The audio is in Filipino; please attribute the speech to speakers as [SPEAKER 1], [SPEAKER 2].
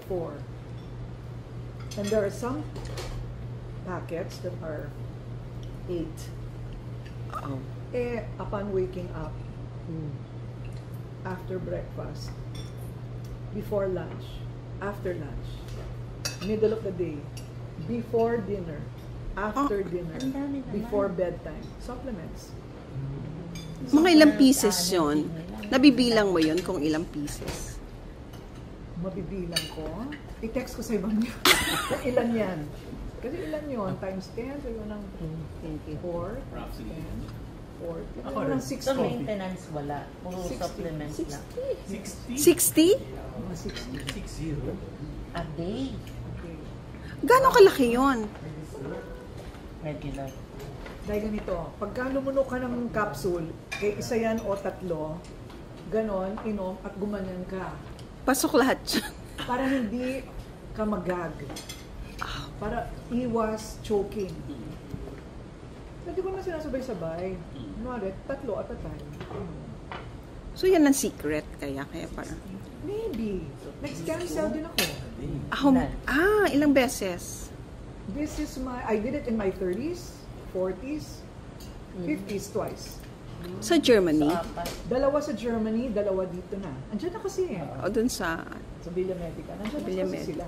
[SPEAKER 1] 4. And there are some packets that are 8.
[SPEAKER 2] Oh.
[SPEAKER 1] Upon waking up, after breakfast, before lunch, after lunch, middle of the day, before dinner, after dinner, before bedtime, supplements.
[SPEAKER 2] Mga ilang pieces yun? Nabibilang mo yun kung ilang pieces?
[SPEAKER 1] Mabibilang ko, i-text ko sa ibang niyo kung ilan yan. Kasi ilan yun? Times 10, so yun ang 4, times 10, 40. Ako ng 60.
[SPEAKER 3] So maintenance wala. Puro supplements lang.
[SPEAKER 2] 60?
[SPEAKER 1] 60.
[SPEAKER 3] A day.
[SPEAKER 1] Okay.
[SPEAKER 2] Gano'ng kalaki yun?
[SPEAKER 3] Regular.
[SPEAKER 1] Dahil ganito, pagka lumuno ka ng capsule, kay isa yan o 3, ganon, inom at gumanyan ka.
[SPEAKER 2] Pasok lahat yun.
[SPEAKER 1] Para hindi ka magag. Para iwas choking. Hindi ko na sinasabay-sabay. Kunwari, 3 at a time.
[SPEAKER 2] So yan ang secret kaya parang...
[SPEAKER 1] Maybe. Nag-stem cell din ako.
[SPEAKER 2] Ilang beses?
[SPEAKER 1] This is I did it in my 30s, 40s, 50s twice.
[SPEAKER 2] Sa Germany?
[SPEAKER 1] Dalawa sa Germany, dalawa dito na. Andiyan na kasi
[SPEAKER 2] O dun sa...
[SPEAKER 1] Sa Villa Medica. Nandiyan na kasi sila.